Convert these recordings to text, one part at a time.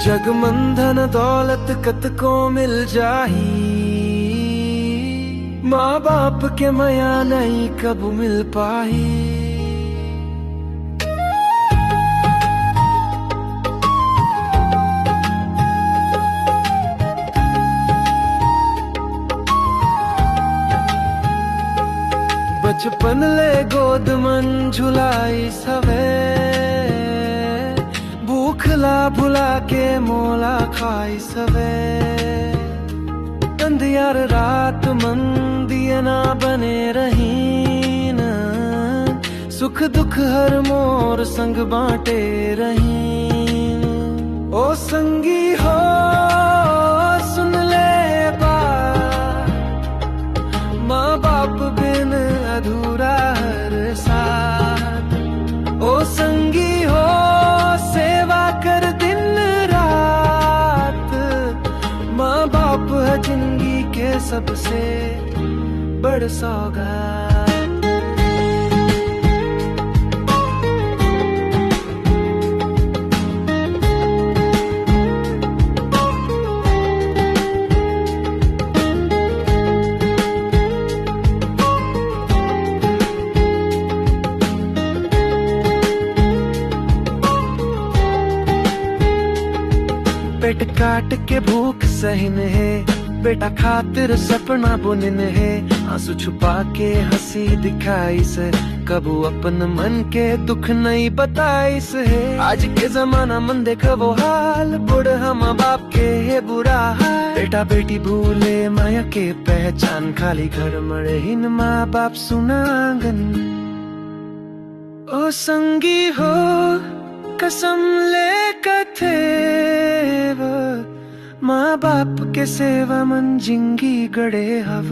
जग मंधन दौलत कत को मिल जाही, माँ बाप के माया नहीं कब मिल पाही। बचपन ले गोद मन झुलाई सवे, भूखला भुला के मोला खाई सवे। अंधियार रात मन दिए ना बने रहीन, सुख दुख हर मोर संग बांटे रहीन। ओ संगी हो सुन ले बात, माँ बाप बिन अधूरा हर साथ। ओ संगी हो सेवा कर दिन रात, माँ बाप है जिंदगी के सबसे बड़ सौगात। पेट काट के भूख सहन है, बेटा खातिर सपना बुनन है। आंसू छुपा के हंसी दिखाई से, कबू अपन मन के दुख नहीं बताइस है। आज के जमाना मन देखो वो हाल, बूढ़ा माँ बाप के है बुरा हाल। बेटा बेटी भूले माया के पहचान, खाली घर मड़हीन माँ बाप सुना आंगन। ओ संगी हो कसम ले कथेव, माँ बाप के सेवा मन जिंगी गड़े हव।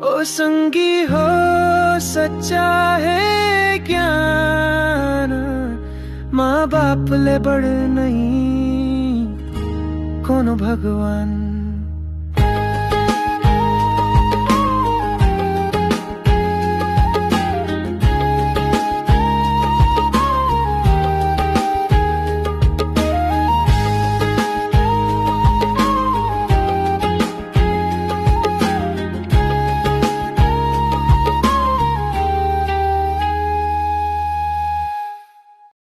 ओ संगी हो सच्चा है ज्ञान, माँ बाप ले बड़ नहीं कोनो भगवान।